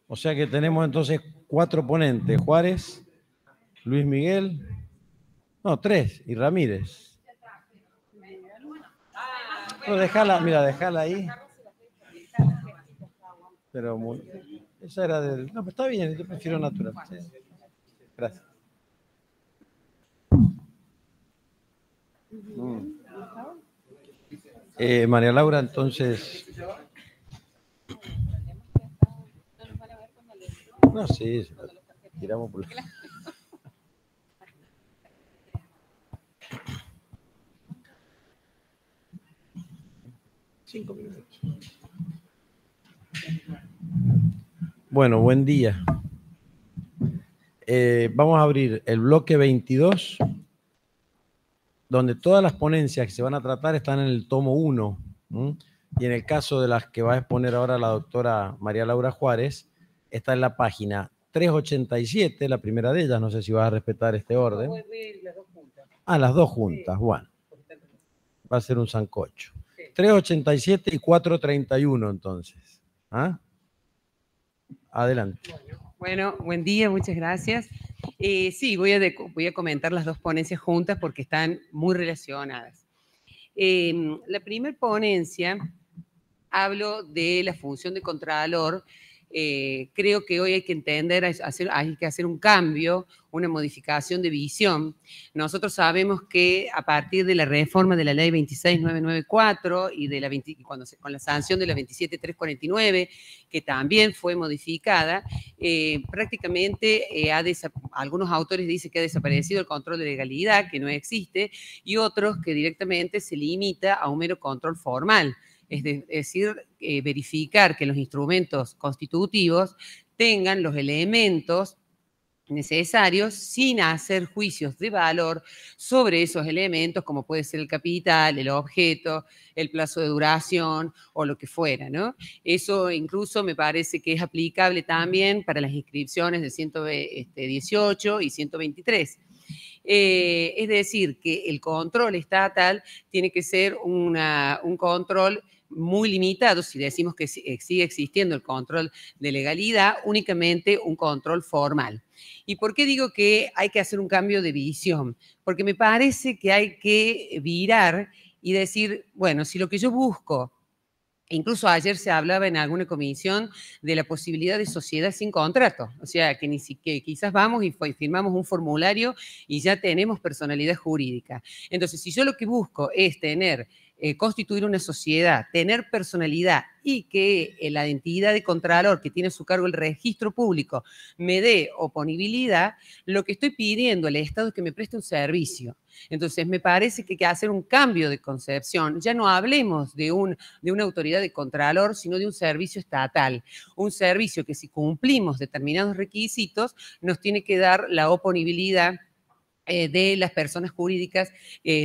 O sea que tenemos entonces 4 ponentes. Juárez, Luis Miguel, no, 3, y Ramírez. No, déjala, mira, déjala ahí. Pero esa era del... No, pero está bien, yo prefiero natural. Sí. Gracias. María Laura, entonces... No, sí, tiramos por... 5 minutos. Bueno, buen día. Vamos a abrir el bloque 22, donde todas las ponencias que se van a tratar están en el tomo 1. Y en el caso de las que va a exponer ahora la doctora María Laura Juárez, está en la página 387, la primera de ellas. No sé si vas a respetar este orden. Las dos juntas, bueno. Va a ser un sancocho. 387 y 431, entonces. Adelante. Bueno, buen día, muchas gracias. Sí, voy a comentar las dos ponencias juntas porque están muy relacionadas. La primera ponencia, hablo de la función de Contralor. Creo que hoy hay que entender, hay que hacer un cambio, una modificación de visión. Nosotros sabemos que a partir de la reforma de la ley 26994 y con la sanción de la 27349, que también fue modificada, prácticamente algunos autores dicen que ha desaparecido el control de legalidad, que no existe, y otros que directamente se limita a un mero control formal. Es decir, verificar que los instrumentos constitutivos tengan los elementos necesarios sin hacer juicios de valor sobre esos elementos, como puede ser el capital, el objeto, el plazo de duración o lo que fuera, ¿no? Eso incluso me parece que es aplicable también para las inscripciones de 118 y 123. Es decir, que el control estatal tiene que ser un control muy limitado, si decimos que sigue existiendo el control de legalidad, únicamente un control formal. ¿Y por qué digo que hay que hacer un cambio de visión? Porque me parece que hay que virar y decir, bueno, si lo que yo busco, incluso ayer se hablaba en alguna comisión de la posibilidad de sociedad sin contrato, o sea, que quizás vamos y firmamos un formulario y ya tenemos personalidad jurídica. Entonces, si yo lo que busco es constituir una sociedad, tener personalidad y que la entidad de Contralor que tiene a su cargo el registro público me dé oponibilidad, lo que estoy pidiendo al Estado es que me preste un servicio. Entonces, me parece que hay que hacer un cambio de concepción. Ya no hablemos de una autoridad de Contralor, sino de un servicio estatal. Un servicio que si cumplimos determinados requisitos, nos tiene que dar la oponibilidad de las personas jurídicas,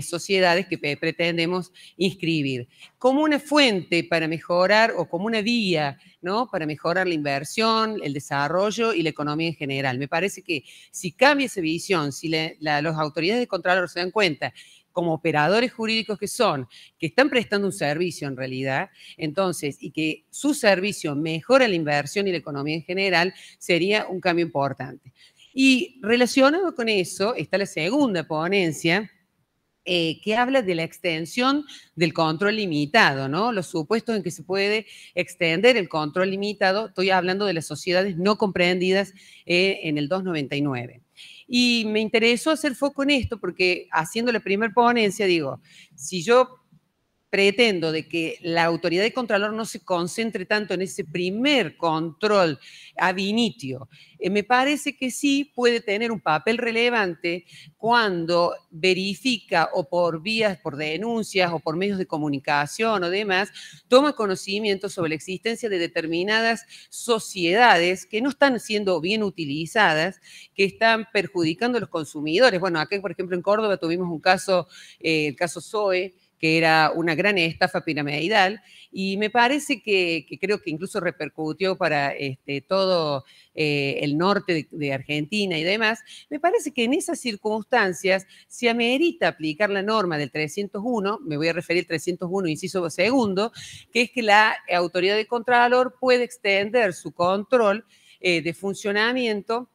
sociedades que pretendemos inscribir, como una fuente para mejorar o como una vía, ¿no?, para mejorar la inversión, el desarrollo y la economía en general. Me parece que si cambia esa visión, si las autoridades de Contralor se dan cuenta como operadores jurídicos que son, que están prestando un servicio en realidad, entonces, y que su servicio mejora la inversión y la economía en general, sería un cambio importante. Y relacionado con eso está la segunda ponencia, que habla de la extensión del control limitado, ¿no? Los supuestos en que se puede extender el control limitado, estoy hablando de las sociedades no comprendidas en el 299. Y me interesó hacer foco en esto porque haciendo la primera ponencia, digo, si yo pretendo de que la autoridad de Contralor no se concentre tanto en ese primer control ab initio, me parece que sí puede tener un papel relevante cuando verifica o por vías, por denuncias o por medios de comunicación o demás, toma conocimiento sobre la existencia de determinadas sociedades que no están siendo bien utilizadas, que están perjudicando a los consumidores. Bueno, acá, por ejemplo, en Córdoba tuvimos un caso, el caso Zoe, que era una gran estafa piramidal, y me parece que creo que incluso repercutió para todo el norte de Argentina y demás. Me parece que en esas circunstancias se amerita aplicar la norma del 301, me voy a referir al 301, inciso segundo, que es que la autoridad de contralor puede extender su control de funcionamiento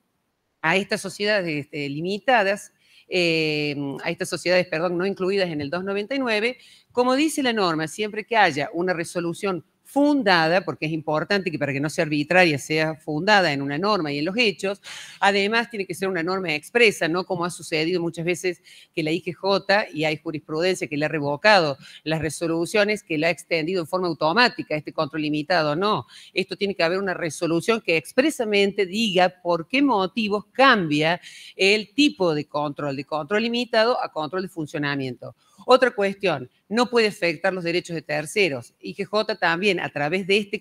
a estas sociedades limitadas, a estas sociedades, perdón, no incluidas en el 299, como dice la norma, siempre que haya una resolución fundada, porque es importante que para que no sea arbitraria sea fundada en una norma y en los hechos, además tiene que ser una norma expresa, no como ha sucedido muchas veces que la IGJ, y hay jurisprudencia que le ha revocado las resoluciones, que la ha extendido en forma automática este control limitado. No, esto tiene que haber una resolución que expresamente diga por qué motivos cambia el tipo de control limitado a control de funcionamiento. Otra cuestión, no puede afectar los derechos de terceros. IGJ también, a través de esta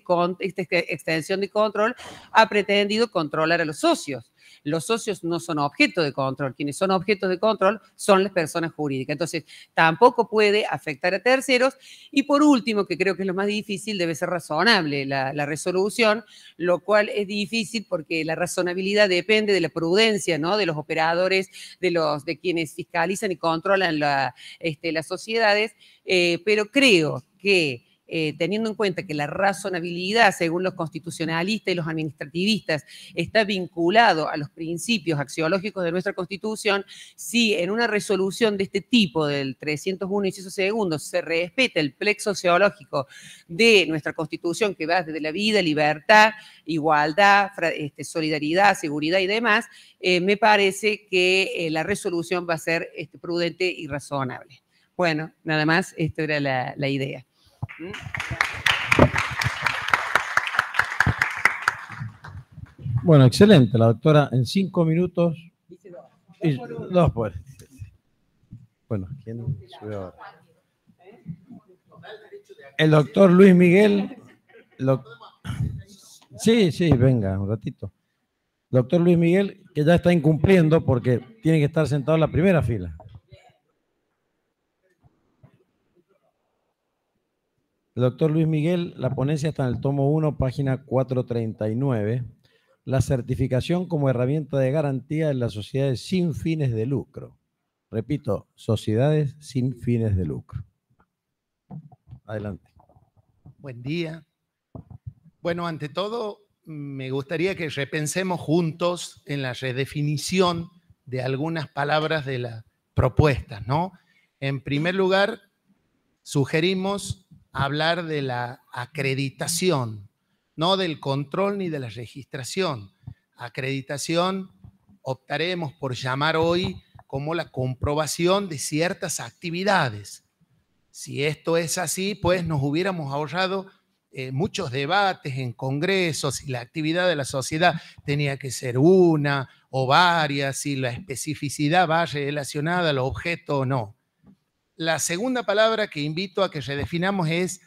extensión de control, ha pretendido controlar a los socios. Los socios no son objeto de control. Quienes son objetos de control son las personas jurídicas. Entonces, tampoco puede afectar a terceros. Y por último, que creo que es lo más difícil, debe ser razonable la resolución, lo cual es difícil porque la razonabilidad depende de la prudencia, ¿no?, de los operadores, de quienes fiscalizan y controlan las sociedades, pero creo que teniendo en cuenta que la razonabilidad, según los constitucionalistas y los administrativistas, está vinculado a los principios axiológicos de nuestra Constitución, si en una resolución de este tipo, del 301, inciso segundo, se respeta el plexo axiológico de nuestra Constitución, que va desde la vida, libertad, igualdad, solidaridad, seguridad y demás, me parece que la resolución va a ser prudente y razonable. Bueno, nada más, esto era la idea. Bueno, excelente. La doctora en 5 minutos. Dos por. Bueno, ¿quién sube ahora? El doctor Luis Miguel. Sí, venga, un ratito. Doctor Luis Miguel, que ya está incumpliendo porque tiene que estar sentado en la primera fila. El doctor Luis Miguel, la ponencia está en el tomo 1, página 439. La certificación como herramienta de garantía en las sociedades sin fines de lucro. Repito, sociedades sin fines de lucro. Adelante. Buen día. Bueno, ante todo, me gustaría que repensemos juntos en la redefinición de algunas palabras de las propuestas, ¿no? En primer lugar, sugerimos hablar de la acreditación, no del control ni de la registración. Acreditación optaremos por llamar hoy como la comprobación de ciertas actividades. Si esto es así, pues nos hubiéramos ahorrado muchos debates en congresos, si la actividad de la sociedad tenía que ser una o varias, si la especificidad va relacionada al objeto o no. La segunda palabra que invito a que redefinamos es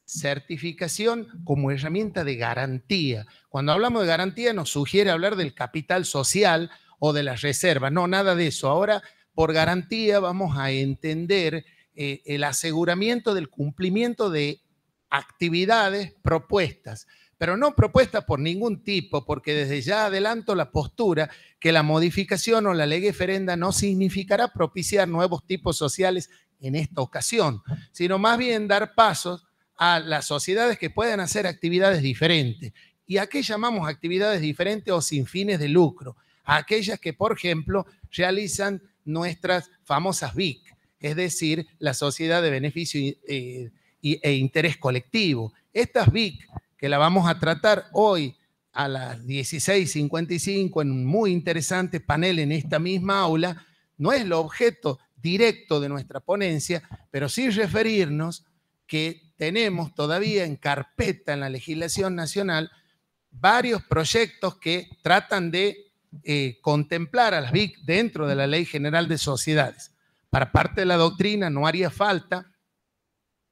certificación como herramienta de garantía. Cuando hablamos de garantía nos sugiere hablar del capital social o de la reserva. No, nada de eso. Ahora, por garantía vamos a entender el aseguramiento del cumplimiento de actividades propuestas, pero no propuestas por ningún tipo, porque desde ya adelanto la postura que la modificación o la ley referenda no significará propiciar nuevos tipos sociales en esta ocasión, sino más bien dar pasos a las sociedades que puedan hacer actividades diferentes. ¿Y a qué llamamos actividades diferentes o sin fines de lucro? A aquellas que, por ejemplo, realizan nuestras famosas BIC, es decir, la Sociedad de Beneficio e Interés Colectivo. Estas BIC, que la vamos a tratar hoy a las 16:55 en un muy interesante panel en esta misma aula, no es el objeto directo de nuestra ponencia, pero sí referirnos que tenemos todavía en carpeta en la legislación nacional varios proyectos que tratan de contemplar a las BIC dentro de la Ley General de Sociedades. Para parte de la doctrina no haría falta,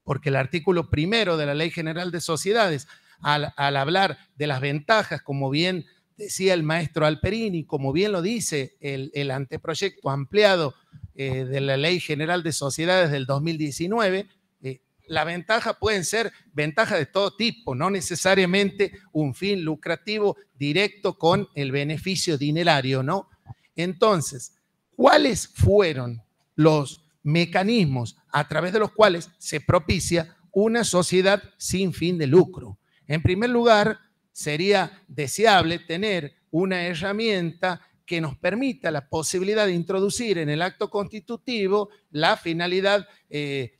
porque el artículo 1 de la Ley General de Sociedades, al hablar de las ventajas, como bien decía el maestro Alperini, como bien lo dice el anteproyecto ampliado de la Ley General de Sociedades del 2019, la ventaja pueden ser ventajas de todo tipo, no necesariamente un fin lucrativo directo con el beneficio dinerario, ¿no? Entonces, ¿cuáles fueron los mecanismos a través de los cuales se propicia una sociedad sin fin de lucro? En primer lugar, sería deseable tener una herramienta que nos permita la posibilidad de introducir en el acto constitutivo la finalidad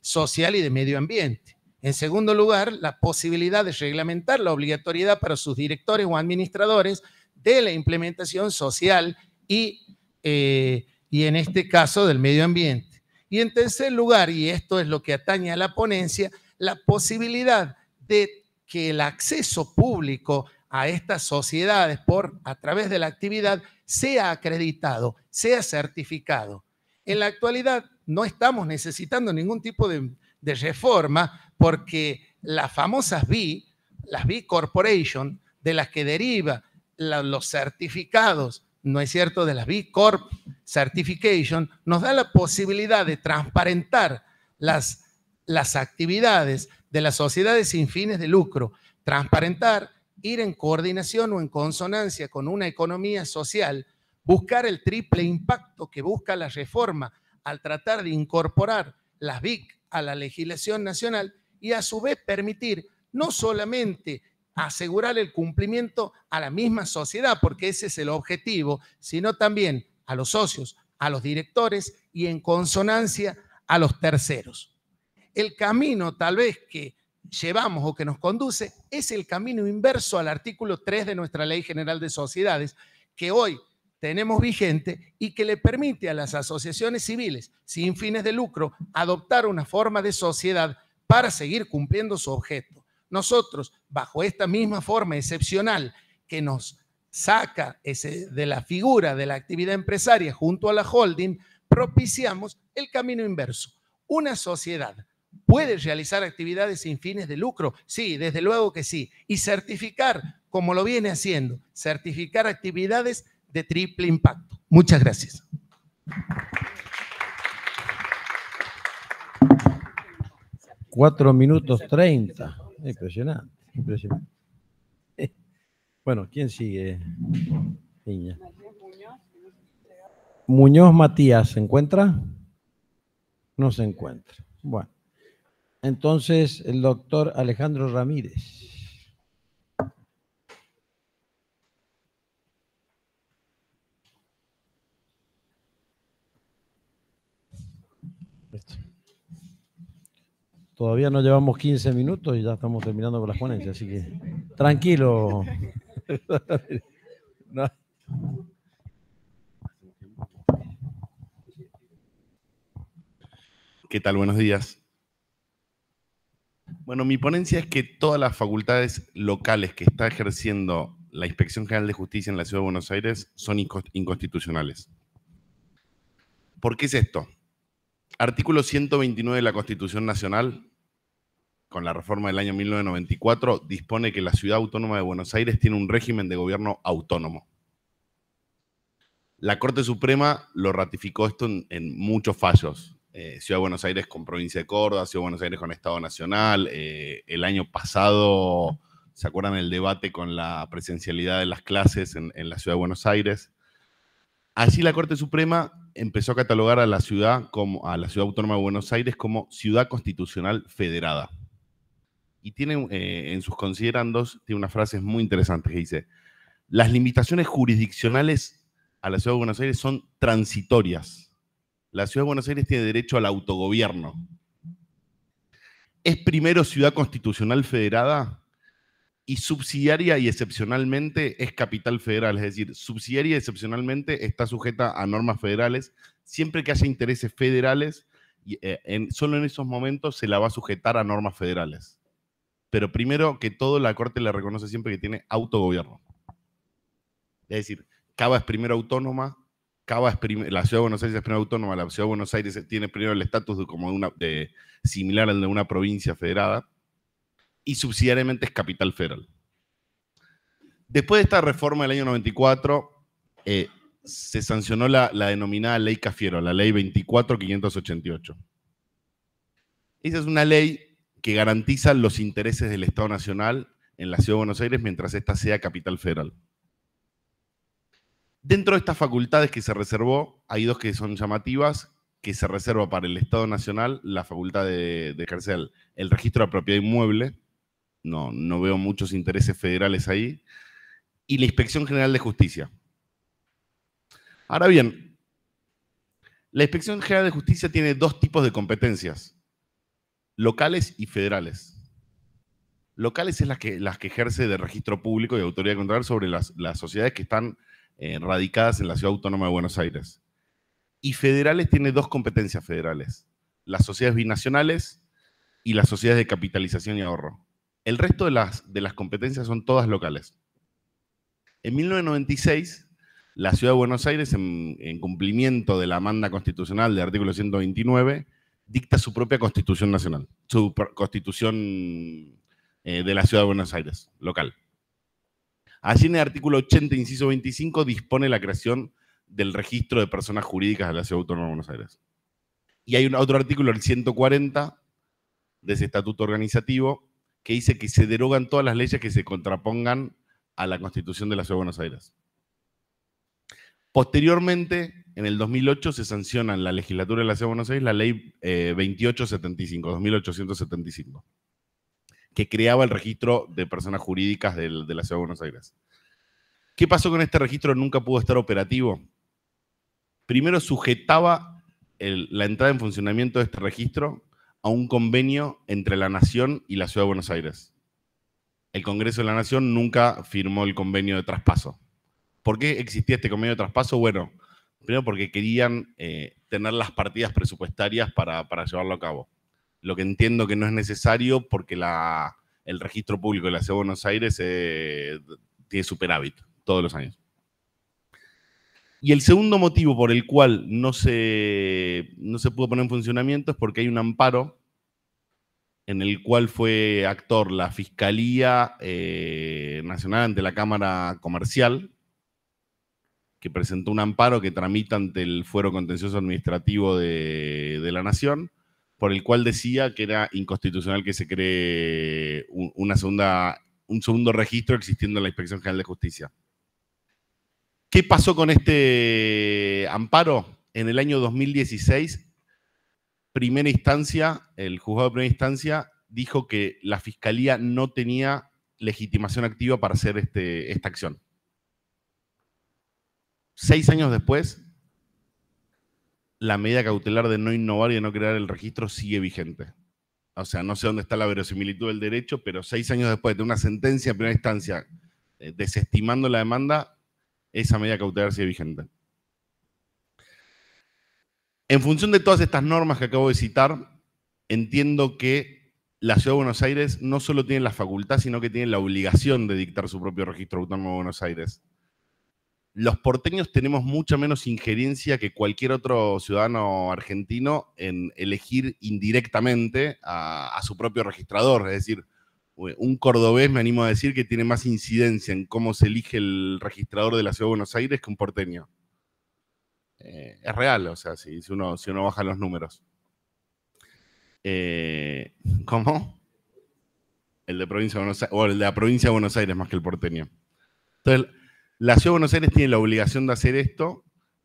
social y de medio ambiente. En segundo lugar, la posibilidad de reglamentar la obligatoriedad para sus directores o administradores de la implementación social y en este caso del medio ambiente. Y en tercer lugar, y esto es lo que atañe a la ponencia, la posibilidad de que el acceso público a estas sociedades a través de la actividad sea acreditado, sea certificado. En la actualidad no estamos necesitando ningún tipo de reforma porque las famosas B, las B Corporation, de las que deriva los certificados, ¿no es cierto?, de las B Corp Certification, nos da la posibilidad de transparentar las actividades de las sociedades sin fines de lucro, transparentar, ir en coordinación o en consonancia con una economía social, buscar el triple impacto que busca la reforma al tratar de incorporar las BIC a la legislación nacional y a su vez permitir no solamente asegurar el cumplimiento a la misma sociedad, porque ese es el objetivo, sino también a los socios, a los directores y en consonancia a los terceros. El camino tal vez que llevamos o que nos conduce es el camino inverso al artículo 3 de nuestra Ley General de Sociedades, que hoy tenemos vigente y que le permite a las asociaciones civiles sin fines de lucro adoptar una forma de sociedad para seguir cumpliendo su objeto. Nosotros, bajo esta misma forma excepcional que nos saca de la figura de la actividad empresaria junto a la holding, propiciamos el camino inverso. Una sociedad ¿puede realizar actividades sin fines de lucro? Sí, desde luego que sí. Y certificar, como lo viene haciendo, certificar actividades de triple impacto. Muchas gracias. Cuatro minutos 30. Impresionante, impresionante. Bueno, ¿quién sigue? Niña. Muñoz Matías, ¿se encuentra? No se encuentra. Bueno. Entonces, el doctor Alejandro Ramírez. Todavía no llevamos 15 minutos y ya estamos terminando con las ponencias, así que tranquilo. No. ¿Qué tal? Buenos días. Bueno, mi ponencia es que todas las facultades locales que está ejerciendo la Inspección General de Justicia en la Ciudad de Buenos Aires son inconstitucionales. ¿Por qué es esto? Artículo 129 de la Constitución Nacional, con la reforma del año 1994, dispone que la Ciudad Autónoma de Buenos Aires tiene un régimen de gobierno autónomo. La Corte Suprema lo ratificó esto en muchos fallos. Ciudad de Buenos Aires con Provincia de Córdoba, Ciudad de Buenos Aires con Estado Nacional. El año pasado, ¿se acuerdan el debate con la presencialidad de las clases en la Ciudad de Buenos Aires? Así la Corte Suprema empezó a catalogar a la Ciudad Autónoma de Buenos Aires como ciudad constitucional federada. Y tiene en sus considerandos, tiene unas frases muy interesantes que dice: las limitaciones jurisdiccionales a la Ciudad de Buenos Aires son transitorias. La Ciudad de Buenos Aires tiene derecho al autogobierno. Es primero ciudad constitucional federada y subsidiaria y excepcionalmente es capital federal. Es decir, subsidiaria y excepcionalmente está sujeta a normas federales. Siempre que haya intereses federales, solo en esos momentos se la va a sujetar a normas federales. Pero primero que todo, la Corte le reconoce siempre que tiene autogobierno. Es decir, Cava es primero autónoma, la Ciudad de Buenos Aires es primero autónoma, la Ciudad de Buenos Aires tiene primero el estatus similar al de una provincia federada, y subsidiariamente es capital federal. Después de esta reforma del año 94, se sancionó la denominada Ley Cafiero, la Ley 24.588. Esa es una ley que garantiza los intereses del Estado Nacional en la Ciudad de Buenos Aires mientras esta sea capital federal. Dentro de estas facultades que se reservó, hay dos que son llamativas, que se reserva para el Estado Nacional la facultad de ejercer el registro de propiedad inmueble, no veo muchos intereses federales ahí, y la Inspección General de Justicia. Ahora bien, la Inspección General de Justicia tiene dos tipos de competencias, locales y federales. Locales es las que ejerce de registro público y autoridad de control sobre las sociedades que están radicadas en la Ciudad Autónoma de Buenos Aires. Y federales tiene dos competencias federales, las sociedades binacionales y las sociedades de capitalización y ahorro. El resto de las competencias son todas locales. En 1996, la Ciudad de Buenos Aires, en cumplimiento de la manda constitucional del artículo 129, dicta su propia Constitución Nacional, su Constitución de la Ciudad de Buenos Aires, local. Allí en el artículo 80, inciso 25, dispone la creación del registro de personas jurídicas de la Ciudad Autónoma de Buenos Aires. Y hay otro artículo, el 140, de ese estatuto organizativo, que dice que se derogan todas las leyes que se contrapongan a la Constitución de la Ciudad de Buenos Aires. Posteriormente, en el 2008, se sanciona en la legislatura de la Ciudad de Buenos Aires la ley 2875, que creaba el registro de personas jurídicas de la Ciudad de Buenos Aires. ¿Qué pasó con este registro? Nunca pudo estar operativo. Primero sujetaba la entrada en funcionamiento de este registro a un convenio entre la Nación y la Ciudad de Buenos Aires. El Congreso de la Nación nunca firmó el convenio de traspaso. ¿Por qué existía este convenio de traspaso? Bueno, primero porque querían tener las partidas presupuestarias para llevarlo a cabo. Lo que entiendo que no es necesario porque el registro público de la Ciudad de Buenos Aires tiene superávit todos los años. Y el segundo motivo por el cual no se pudo poner en funcionamiento es porque hay un amparo en el cual fue actor la Fiscalía Nacional ante la Cámara Comercial, que presentó un amparo que tramita ante el Fuero Contencioso Administrativo de la Nación, por el cual decía que era inconstitucional que se cree un segundo registro existiendo en la Inspección General de Justicia. ¿Qué pasó con este amparo? En el año 2016, primera instancia, el juzgado de primera instancia dijo que la Fiscalía no tenía legitimación activa para hacer esta acción. 6 años después, la medida cautelar de no innovar y de no crear el registro sigue vigente. O sea, no sé dónde está la verosimilitud del derecho, pero 6 años después de una sentencia en primera instancia desestimando la demanda, esa medida cautelar sigue vigente. En función de todas estas normas que acabo de citar, entiendo que la Ciudad de Buenos Aires no solo tiene la facultad, sino que tiene la obligación de dictar su propio registro autónomo de Buenos Aires. Los porteños tenemos mucha menos injerencia que cualquier otro ciudadano argentino en elegir indirectamente a su propio registrador. Es decir, un cordobés, me animo a decir, que tiene más incidencia en cómo se elige el registrador de la Ciudad de Buenos Aires que un porteño. Es real, o sea, si uno baja los números. ¿Cómo? El de provincia de Buenos Aires, o el de la provincia de Buenos Aires más que el porteño. Entonces, la Ciudad de Buenos Aires tiene la obligación de hacer esto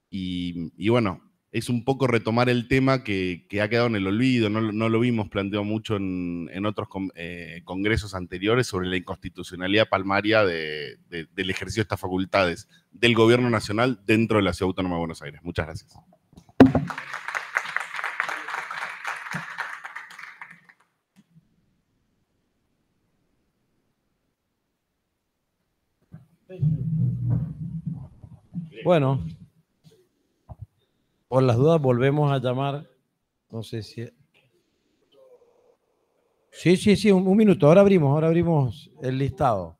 y bueno, es un poco retomar el tema que ha quedado en el olvido, no lo vimos planteado mucho en otros congresos anteriores sobre la inconstitucionalidad palmaria del ejercicio de estas facultades del Gobierno Nacional dentro de la Ciudad Autónoma de Buenos Aires. Muchas gracias. Bueno, por las dudas volvemos a llamar, no sé si... Sí, un minuto, ahora abrimos el listado.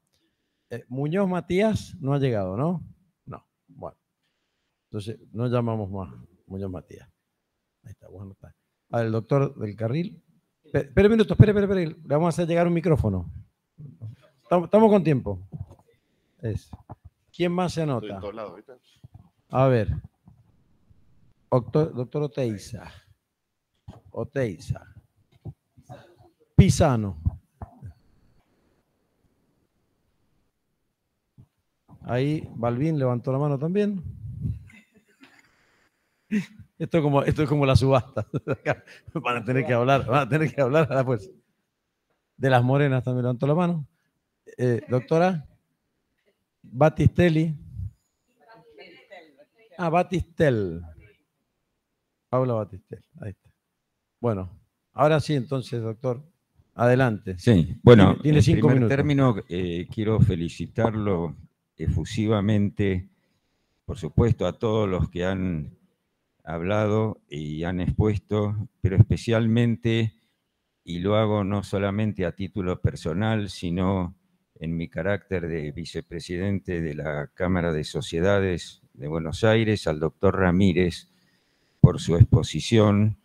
Muñoz Matías no ha llegado, ¿no? No, bueno. Entonces, no llamamos más Muñoz Matías. Ahí está, bueno, está. A ver, el doctor del Carril. Espere un minuto, espere. Le vamos a hacer llegar un micrófono. Estamos con tiempo. ¿Quién más se Estoy anota? en todos lados, ¿viste? A ver. Doctor Oteiza. Oteiza. Pisano. Ahí Balbín levantó la mano también. Esto es como la subasta. Van a tener que hablar a la fuerza. De las Morenas también levantó la mano. Doctora. Batistelli. Batistel. Paula Batistel. Ahí está. Bueno, ahora sí, entonces, doctor. Adelante. Sí, bueno, tiene 5 en primer minutos. término, quiero felicitarlo efusivamente, por supuesto, a todos los que han hablado y han expuesto, pero especialmente, y lo hago no solamente a título personal, sino en mi carácter de vicepresidente de la Cámara de Sociedades de Buenos Aires, al doctor Ramírez, por su exposición,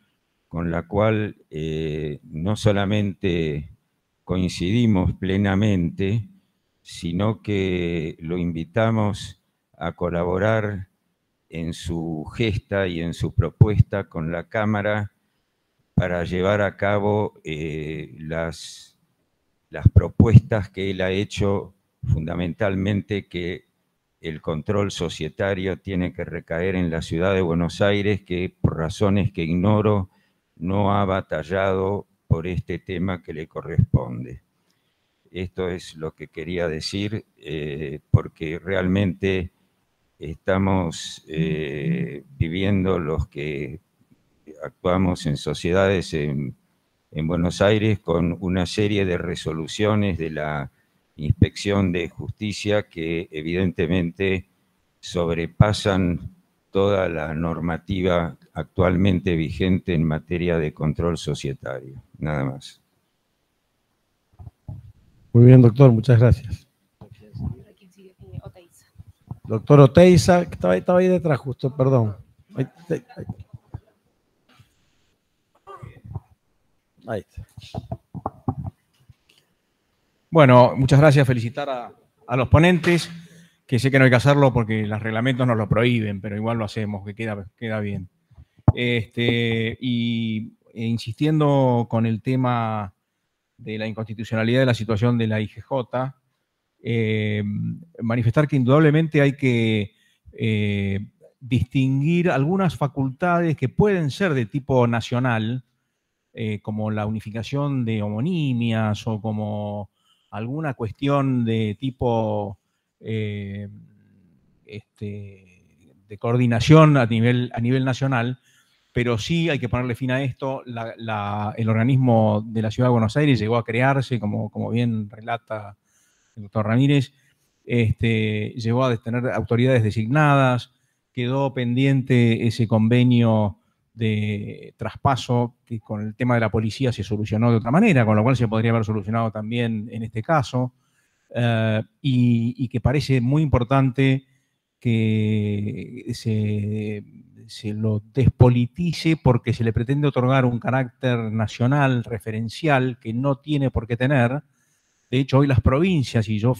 con la cual no solamente coincidimos plenamente, sino que lo invitamos a colaborar en su gesta y en su propuesta con la Cámara para llevar a cabo las propuestas que él ha hecho, fundamentalmente que el control societario tiene que recaer en la ciudad de Buenos Aires, que por razones que ignoro no ha batallado por este tema que le corresponde. Esto es lo que quería decir, porque realmente estamos viviendo los que actuamos en sociedades en Buenos Aires con una serie de resoluciones de la Inspección de Justicia que evidentemente sobrepasan toda la normativa actualmente vigente en materia de control societario. Nada más. Muy bien, doctor, muchas gracias. Doctor Oteiza, que estaba ahí detrás justo, perdón. Ahí está. Bueno, muchas gracias. Felicitar a los ponentes, que sé que no hay que hacerlo porque los reglamentos nos lo prohíben, pero igual lo hacemos, que queda bien. Insistiendo con el tema de la inconstitucionalidad de la situación de la IGJ, manifestar que indudablemente hay que distinguir algunas facultades que pueden ser de tipo nacional, como la unificación de homonimias o como alguna cuestión de tipo de coordinación a nivel nacional, pero sí hay que ponerle fin a esto. El organismo de la Ciudad de Buenos Aires llegó a crearse, como bien relata el doctor Ramírez, llegó a tener autoridades designadas, quedó pendiente ese convenio de traspaso que con el tema de la policía se solucionó de otra manera, con lo cual se podría haber solucionado también en este caso, y que parece muy importante que se lo despolitice porque se le pretende otorgar un carácter nacional, referencial, que no tiene por qué tener. De hecho, hoy las provincias, y yo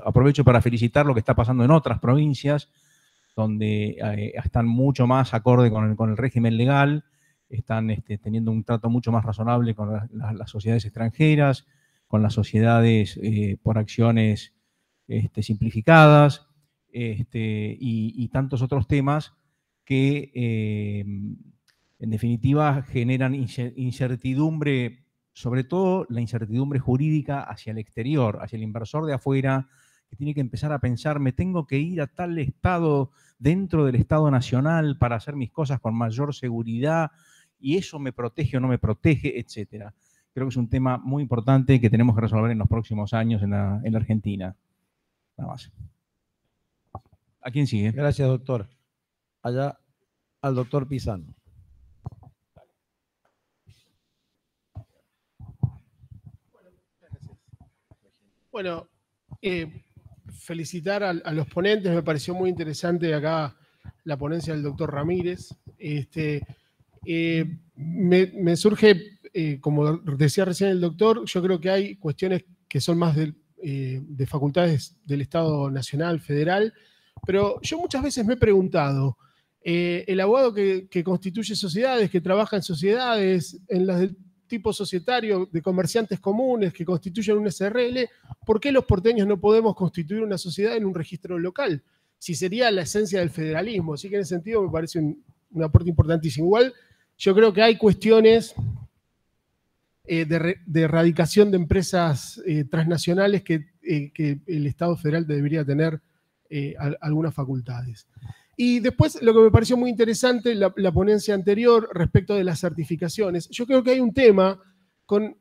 aprovecho para felicitar lo que está pasando en otras provincias, donde están mucho más acorde con el régimen legal, están teniendo un trato mucho más razonable con las sociedades extranjeras, con las sociedades por acciones simplificadas, y tantos otros temas que en definitiva generan incertidumbre, sobre todo la incertidumbre jurídica hacia el exterior, hacia el inversor de afuera, que tiene que empezar a pensar, me tengo que ir a tal estado dentro del Estado Nacional para hacer mis cosas con mayor seguridad, y eso me protege o no me protege, etcétera. Creo que es un tema muy importante que tenemos que resolver en los próximos años en la Argentina. Nada más. ¿A quién sigue? Gracias, doctor. Allá al doctor Pisano. Bueno, felicitar a los ponentes. Me pareció muy interesante acá la ponencia del doctor Ramírez. Me surge, como decía recién el doctor, yo creo que hay cuestiones que son más de facultades del Estado Nacional, Federal, pero yo muchas veces me he preguntado, el abogado que constituye sociedades, que trabaja en sociedades, en las del tipo societario, de comerciantes comunes, que constituyen un SRL, ¿por qué los porteños no podemos constituir una sociedad en un registro local? Si sería la esencia del federalismo. Así que en ese sentido me parece un aporte importantísimo. Igual yo creo que hay cuestiones de erradicación de empresas transnacionales que el Estado federal debería tener algunas facultades. Y después lo que me pareció muy interesante, la ponencia anterior respecto de las certificaciones. Yo creo que hay un tema con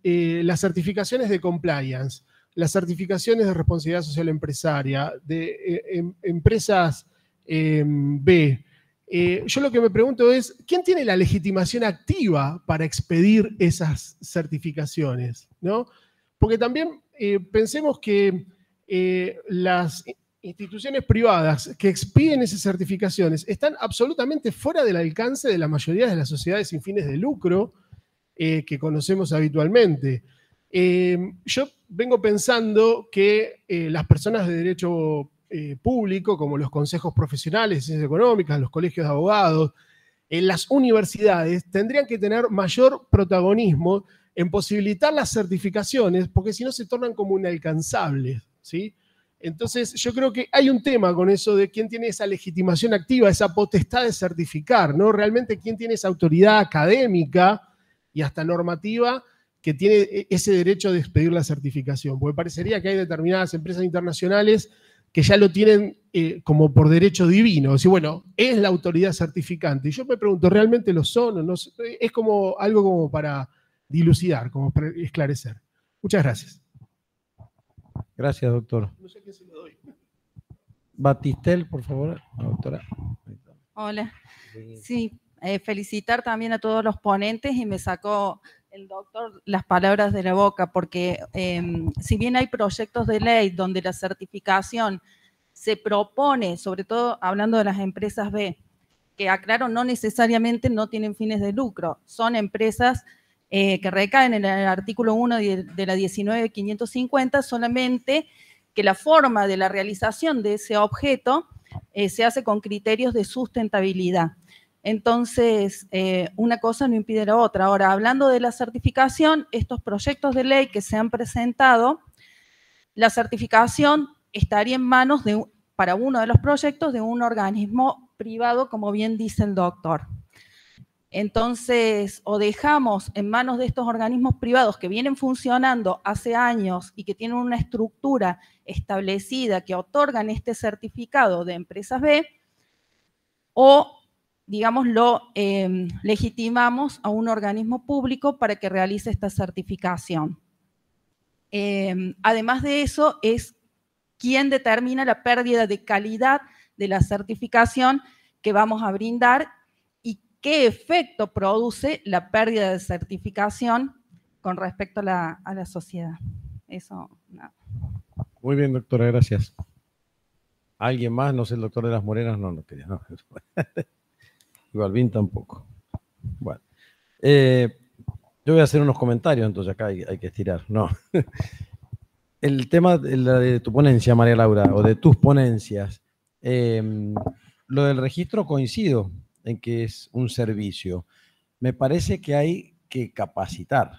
las certificaciones de compliance, las certificaciones de responsabilidad social empresaria, de empresas B. Yo lo que me pregunto es, ¿quién tiene la legitimación activa para expedir esas certificaciones? ¿No? Porque también pensemos que las instituciones privadas que expiden esas certificaciones están absolutamente fuera del alcance de la mayoría de las sociedades sin fines de lucro que conocemos habitualmente. Yo vengo pensando que las personas de derecho público, como los consejos profesionales de ciencias económicas, los colegios de abogados, las universidades, tendrían que tener mayor protagonismo en posibilitar las certificaciones, porque si no se tornan como inalcanzables, ¿sí? Entonces, yo creo que hay un tema con eso de quién tiene esa legitimación activa, esa potestad de certificar, ¿no? Realmente quién tiene esa autoridad académica y hasta normativa que tiene ese derecho de expedir la certificación. Porque parecería que hay determinadas empresas internacionales que ya lo tienen como por derecho divino. Es decir, bueno, es la autoridad certificante. Y yo me pregunto, ¿realmente lo son o no? Es como algo como para dilucidar, como para esclarecer. Muchas gracias. Gracias, doctor. No sé qué se lo doy. Batistel, por favor, doctora. Hola. Sí, felicitar también a todos los ponentes y me sacó el doctor las palabras de la boca, porque si bien hay proyectos de ley donde la certificación se propone, sobre todo hablando de las empresas B, que aclaro, no necesariamente no tienen fines de lucro, son empresas que recaen en el artículo 1 de la 19.550, solamente que la forma de la realización de ese objeto se hace con criterios de sustentabilidad. Entonces, una cosa no impide la otra. Ahora, hablando de la certificación, estos proyectos de ley que se han presentado, la certificación estaría en manos para uno de los proyectos de un organismo privado, como bien dice el doctor. Entonces, o dejamos en manos de estos organismos privados que vienen funcionando hace años y que tienen una estructura establecida que otorgan este certificado de empresas B, o, digamos, lo legitimamos a un organismo público para que realice esta certificación. Además de eso, es quien determina la pérdida de calidad de la certificación que vamos a brindar y qué efecto produce la pérdida de certificación con respecto a la sociedad. Eso, nada. Muy bien, doctora, gracias. ¿Alguien más? No sé, el doctor de las Morenas no quería. No. Y Balbín tampoco. Bueno. Yo voy a hacer unos comentarios, entonces acá hay que estirar. No. El tema de tu ponencia, María Laura, o de tus ponencias, lo del registro coincido en que es un servicio. Me parece que hay que capacitar.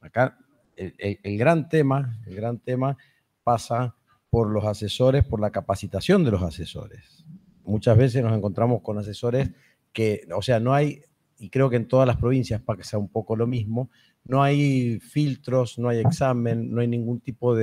Acá el gran tema pasa por los asesores, por la capacitación de los asesores. Muchas veces nos encontramos con asesores que, o sea, no hay, y creo que en todas las provincias pasa un poco lo mismo, no hay filtros, no hay examen, no hay ningún tipo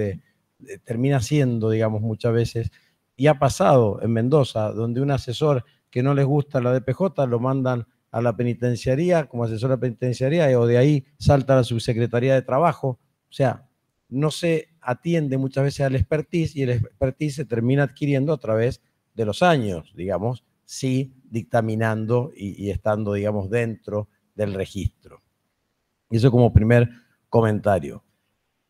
termina siendo, digamos, muchas veces, y ha pasado en Mendoza, donde un asesor que no les gusta la DPJ lo mandan a la penitenciaría como asesor de penitenciaría, o de ahí salta a la subsecretaría de trabajo. O sea, no se atiende muchas veces al expertise, y el expertise se termina adquiriendo a través de los años, digamos, sí dictaminando y estando, digamos, dentro del registro. Y eso como primer comentario.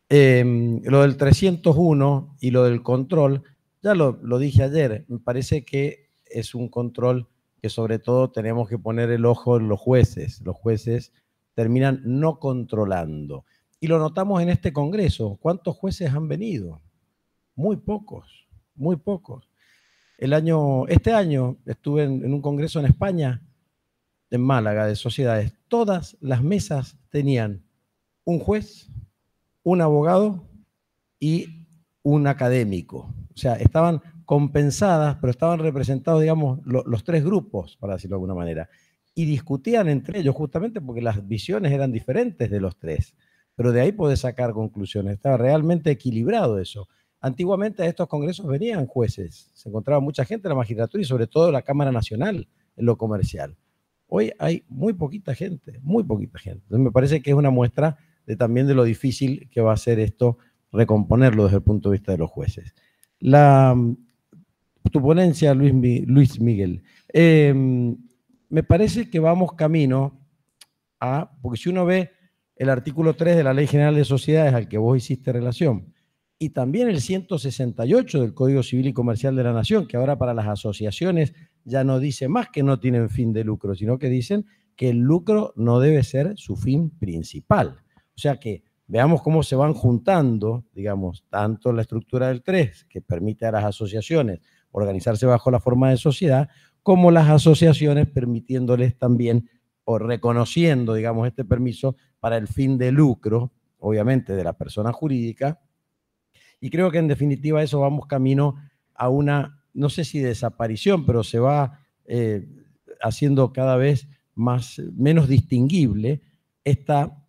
Lo del 301 y lo del control, ya lo dije ayer, me parece que es un control que sobre todo tenemos que poner el ojo en los jueces. Los jueces terminan no controlando. Y lo notamos en este Congreso. ¿Cuántos jueces han venido? Muy pocos, muy pocos. Este año estuve en un congreso en España, en Málaga, de sociedades. Todas las mesas tenían un juez, un abogado y un académico. O sea, estaban compensadas, pero estaban representados, digamos, los tres grupos, para decirlo de alguna manera. Y discutían entre ellos justamente porque las visiones eran diferentes de los tres. Pero de ahí podés sacar conclusiones. Estaba realmente equilibrado eso. Antiguamente a estos congresos venían jueces, se encontraba mucha gente en la magistratura y sobre todo en la Cámara Nacional, en lo comercial. Hoy hay muy poquita gente, muy poquita gente. Entonces me parece que es una muestra también de lo difícil que va a ser esto, recomponerlo desde el punto de vista de los jueces. Tu ponencia, Luis Miguel, me parece que vamos camino a, porque si uno ve el artículo 3 de la Ley General de Sociedades al que vos hiciste relación, y también el 168 del Código Civil y Comercial de la Nación, que ahora para las asociaciones ya no dice más que no tienen fin de lucro, sino que dicen que el lucro no debe ser su fin principal. O sea que veamos cómo se van juntando, digamos, tanto la estructura del 3, que permite a las asociaciones organizarse bajo la forma de sociedad, como las asociaciones permitiéndoles también o reconociendo, digamos, este permiso para el fin de lucro, obviamente de la persona jurídica. Y creo que en definitiva eso vamos camino a una, no sé si desaparición, pero se va haciendo cada vez menos distinguible esta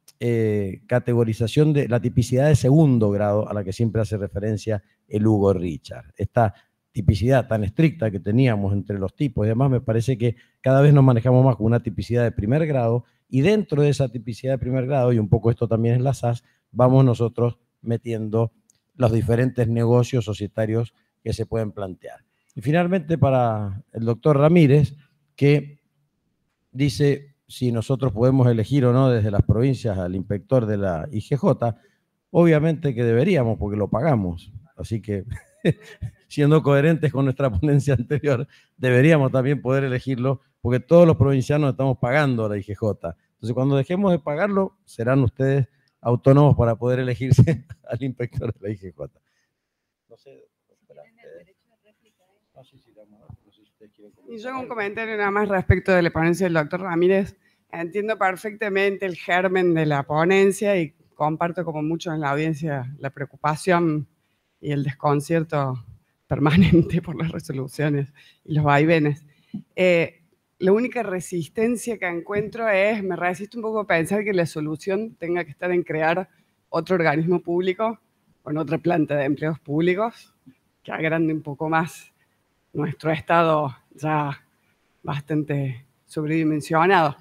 categorización de la tipicidad de segundo grado a la que siempre hace referencia el Hugo Richard. Esta tipicidad tan estricta que teníamos entre los tipos y demás, me parece que cada vez nos manejamos más con una tipicidad de primer grado y dentro de esa tipicidad de primer grado, y un poco esto también es la SAS, vamos nosotros metiendo los diferentes negocios societarios que se pueden plantear. Y finalmente para el doctor Ramírez, que dice si nosotros podemos elegir o no desde las provincias al inspector de la IGJ, obviamente que deberíamos porque lo pagamos. Así que, siendo coherentes con nuestra ponencia anterior, deberíamos también poder elegirlo porque todos los provincianos estamos pagando a la IGJ. Entonces, cuando dejemos de pagarlo, serán ustedes autónomos para poder elegirse al inspector de la IGJ. No sé, y yo hago un comentario nada más respecto de la ponencia del doctor Ramírez. Entiendo perfectamente el germen de la ponencia y comparto como muchos en la audiencia la preocupación y el desconcierto permanente por las resoluciones y los vaivenes. La única resistencia que encuentro me resisto un poco a pensar que la solución tenga que estar en crear otro organismo público con otra planta de empleos públicos que agrande un poco más nuestro Estado ya bastante sobredimensionado.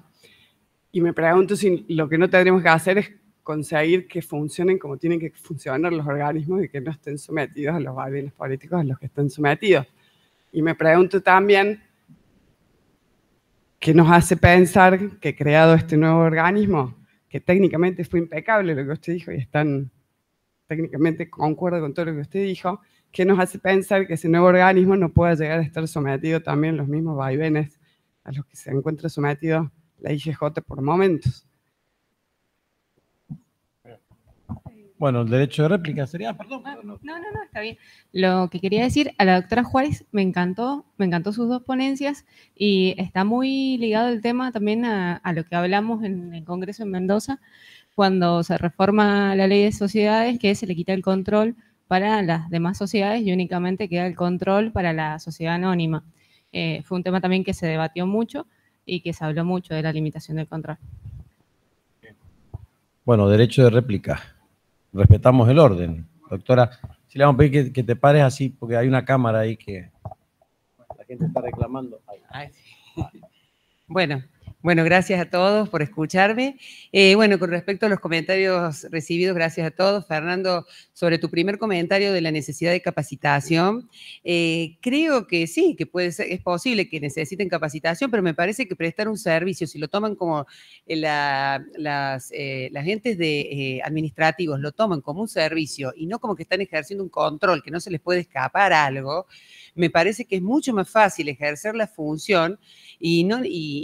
Y me pregunto si lo que no tendríamos que hacer es conseguir que funcionen como tienen que funcionar los organismos y que no estén sometidos a los vaivenes políticos a los que están sometidos. Y me pregunto también qué nos hace pensar que creado este nuevo organismo, que técnicamente fue impecable lo que usted dijo y técnicamente concuerdo con todo lo que usted dijo, qué nos hace pensar que ese nuevo organismo no pueda llegar a estar sometido también a los mismos vaivenes a los que se encuentra sometido la IGJ por momentos. Bueno, el derecho de réplica sería, perdón. No, está bien. Lo que quería decir, a la doctora Juárez me encantó sus dos ponencias y está muy ligado el tema también a lo que hablamos en el Congreso en Mendoza, cuando se reforma la ley de sociedades, que se le quita el control para las demás sociedades y únicamente queda el control para la sociedad anónima. Fue un tema también que se debatió mucho y que se habló mucho de la limitación del control. Bueno, derecho de réplica. Respetamos el orden. Doctora, si le vamos a pedir que te pares así, porque hay una cámara ahí que la gente está reclamando. Ay, sí. Bueno, gracias a todos por escucharme. Bueno, con respecto a los comentarios recibidos, gracias a todos. Fernando, sobre tu primer comentario de la necesidad de capacitación, creo que sí, que puede ser, es posible que necesiten capacitación, pero me parece que prestar un servicio, si lo toman como las agentes administrativos, lo toman como un servicio y no como que están ejerciendo un control, que no se les puede escapar algo, me parece que es mucho más fácil ejercer la función y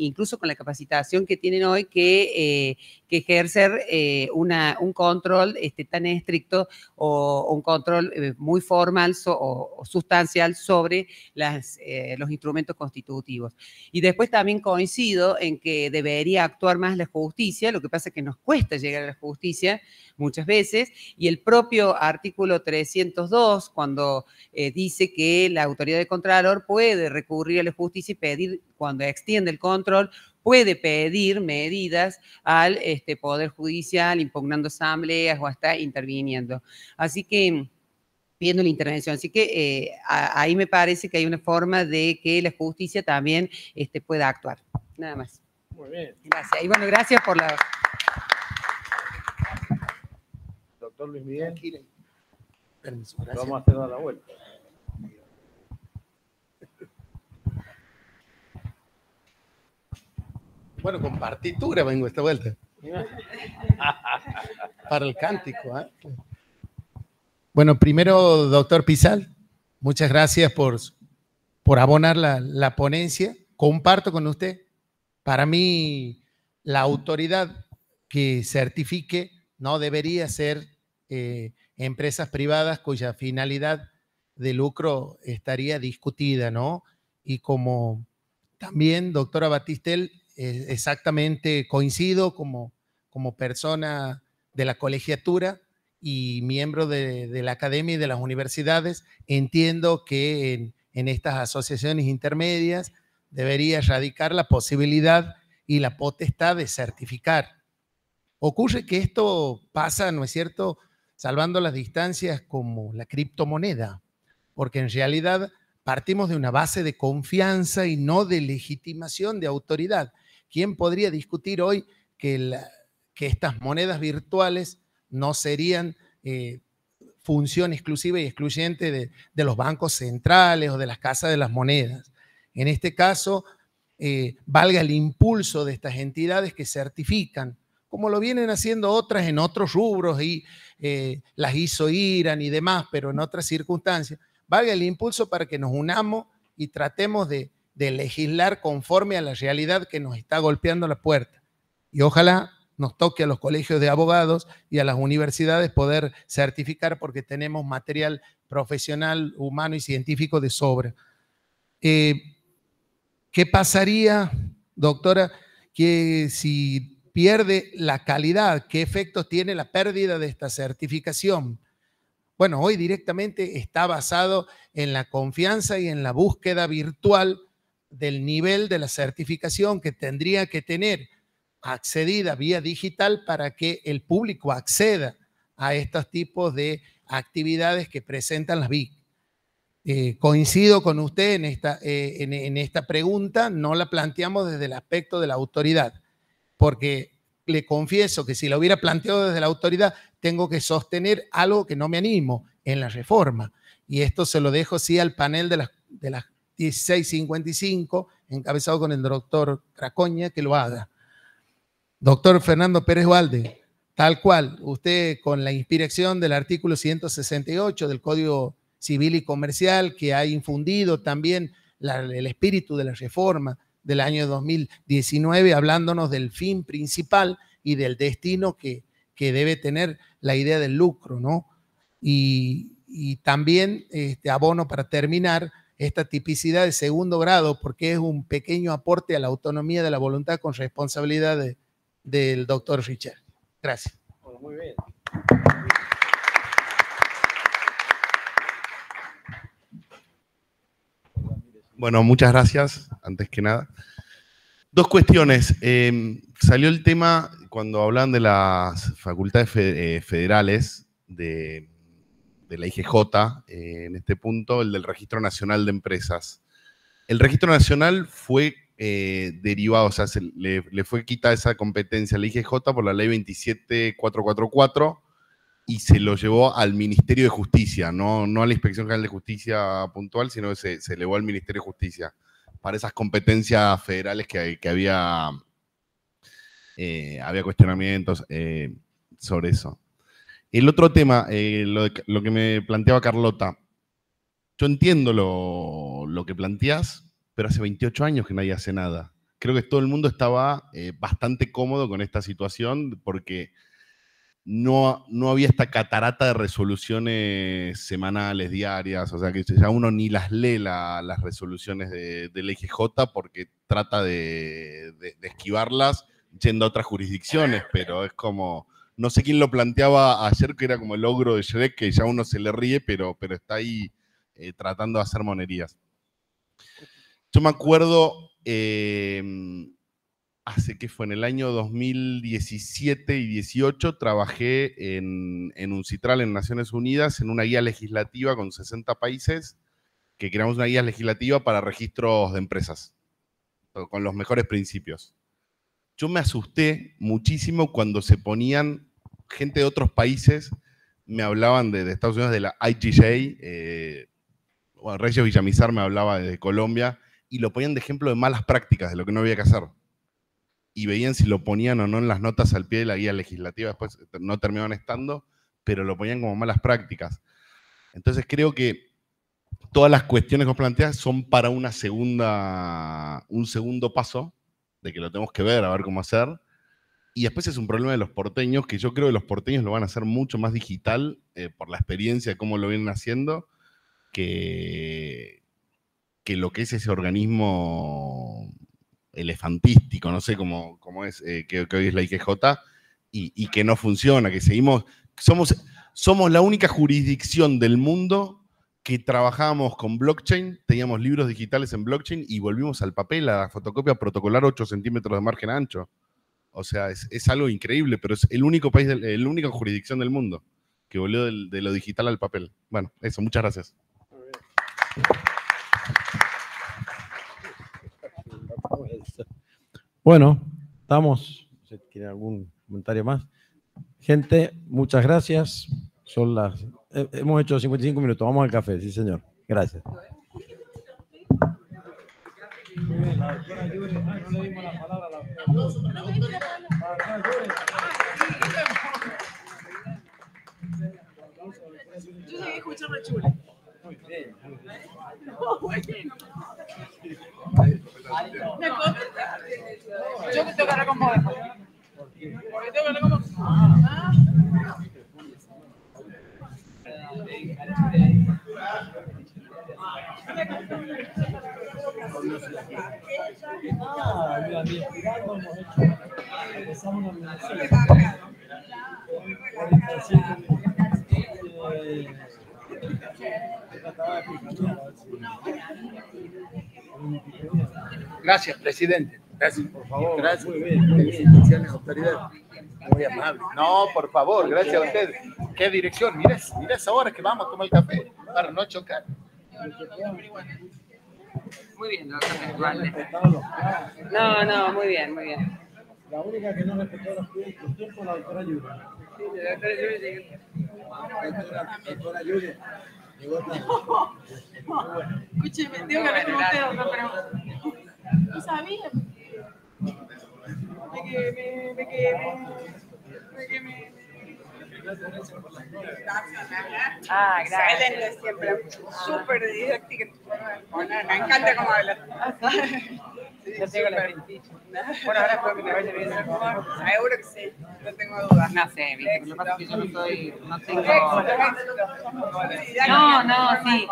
incluso con la capacidad capacitación que tienen hoy que ejercer un control tan estricto o un control muy formal o sustancial sobre los instrumentos constitutivos. Y después también coincido en que debería actuar más la justicia, lo que pasa es que nos cuesta llegar a la justicia muchas veces, y el propio artículo 302, cuando dice que la autoridad de Contralor puede recurrir a la justicia y pedir, cuando extiende el control, puede pedir medidas al Poder Judicial, impugnando asambleas o hasta interviniendo. Así que, pidiendo la intervención. Así que ahí me parece que hay una forma de que la justicia también pueda actuar. Nada más. Muy bien. Gracias. Y bueno, gracias por la... Doctor Luis Miguel. Permiso, gracias. Vamos a hacer la vuelta. Bueno, con partitura vengo esta vuelta. Para el cántico. ¿Eh? Bueno, primero, doctor Pizal, muchas gracias por abonar la ponencia. Comparto con usted. Para mí, la autoridad que certifique no debería ser empresas privadas cuya finalidad de lucro estaría discutida, ¿no? Y como también, doctora Batistel, exactamente coincido como persona de la colegiatura y miembro de la academia y de las universidades, entiendo que en estas asociaciones intermedias debería radicar la posibilidad y la potestad de certificar. Ocurre que esto pasa, ¿no es cierto?, salvando las distancias como la criptomoneda, porque en realidad partimos de una base de confianza y no de legitimación de autoridad. ¿Quién podría discutir hoy que estas monedas virtuales no serían función exclusiva y excluyente de los bancos centrales o de las casas de las monedas? En este caso, valga el impulso de estas entidades que certifican, como lo vienen haciendo otras en otros rubros y las hizo IRAN y demás, pero en otras circunstancias, valga el impulso para que nos unamos y tratemos de legislar conforme a la realidad que nos está golpeando la puerta. Y ojalá nos toque a los colegios de abogados y a las universidades poder certificar porque tenemos material profesional, humano y científico de sobra. ¿Qué pasaría, doctora, que si pierde la calidad? ¿Qué efectos tiene la pérdida de esta certificación? Bueno, hoy directamente está basado en la confianza y en la búsqueda virtual del nivel de la certificación que tendría que tener accedida vía digital para que el público acceda a estos tipos de actividades que presentan las BIC. Coincido con usted en esta pregunta, no la planteamos desde el aspecto de la autoridad, porque le confieso que si la hubiera planteado desde la autoridad, tengo que sostener algo que no me animo en la reforma. Y esto se lo dejo sí al panel de las 16:55, encabezado con el doctor Cracoña, que lo haga. Doctor Fernando Pérez Valde, tal cual, usted con la inspiración del artículo 168 del Código Civil y Comercial, que ha infundido también el espíritu de la reforma del año 2019, hablándonos del fin principal y del destino que debe tener la idea del lucro, ¿no? Y también abono para terminar esta tipicidad de segundo grado, porque es un pequeño aporte a la autonomía de la voluntad con responsabilidad del doctor Richard. Gracias. Bueno, muy bien. Bueno, muchas gracias, antes que nada. Dos cuestiones. Salió el tema, cuando hablan de las facultades federales de la IGJ, en este punto, el del Registro Nacional de Empresas. El Registro Nacional fue derivado, o sea, le fue quitada esa competencia a la IGJ por la Ley 27444 y se lo llevó al Ministerio de Justicia, no a la Inspección General de Justicia puntual, sino que se elevó al Ministerio de Justicia para esas competencias federales que había cuestionamientos sobre eso. El otro tema, lo que me planteaba Carlota, yo entiendo lo que planteás, pero hace 28 años que nadie hace nada. creo que todo el mundo estaba bastante cómodo con esta situación porque no había esta catarata de resoluciones semanales, diarias, o sea que ya uno ni las lee las resoluciones del EIGJ porque trata de esquivarlas yendo a otras jurisdicciones, pero es como, no sé quién lo planteaba ayer, que era como el ogro de Shrek, que ya uno se le ríe, pero está ahí tratando de hacer monerías. Yo me acuerdo, hace que fue en el año 2017 y 18, trabajé en UNCITRAL en Naciones Unidas en una guía legislativa con 60 países, que creamos una guía legislativa para registros de empresas, con los mejores principios. Yo me asusté muchísimo cuando se ponían gente de otros países, me hablaban de Estados Unidos, de la IGJ, bueno, Regio Villamizar me hablaba de Colombia, y lo ponían de ejemplo de malas prácticas, de lo que no había que hacer. Y veían si lo ponían o no en las notas al pie de la guía legislativa, después no terminaban estando, pero lo ponían como malas prácticas. Entonces creo que todas las cuestiones que os planteas son para un segundo paso, de que lo tenemos que ver, a ver cómo hacer. Y después es un problema de los porteños, que yo creo que los porteños lo van a hacer mucho más digital, por la experiencia de cómo lo vienen haciendo, que lo que es ese organismo elefantístico, no sé cómo es, que hoy es la IGJ, y que no funciona, que somos la única jurisdicción del mundo que trabajábamos con blockchain, teníamos libros digitales en blockchain y volvimos al papel, a la fotocopia protocolar 8 centímetros de margen ancho. O sea, es algo increíble, pero es el único país, la única jurisdicción del mundo que volvió de lo digital al papel. Bueno, eso, muchas gracias. Bueno, estamos. ¿Tiene algún comentario más? Gente, muchas gracias. Hemos hecho 55 minutos. Vamos al café, sí, señor. Gracias. Yo llegué escuchando a Chule. Muy bien. No, muy bien. Yo te tengo que hablar con vos después. Porque tengo que hablar con vos. Gracias, presidente. Gracias. Por favor. Gracias. Muy bien. Felicitaciones, autoridad. Muy amable. No, por favor, gracias a usted. ¿Qué dirección? Mira esa hora que vamos a tomar el café para no chocar. Muy bien, doctor. No, muy bien, muy bien. La única que no respetó los tiempos es la doctora Yuri. Sí, la doctora Yuri llegó. Doctora Yuri. Escúcheme, tengo que hablar con usted, doctor, pero no sabía. Ah, gracias. Excelente siempre. Súper didáctica. Me encanta cómo habla. Yo tengo la pinticha. Bueno, ahora espero que me vaya bien. Seguro que sí, no tengo dudas. No sé, viste, lo que pasa es que yo no tengo... No, sí.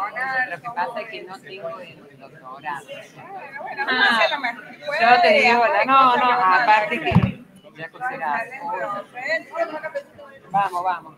Lo que pasa es que no tengo el doctorado. Yo te digo, no, aparte que ya consideras. Vamos.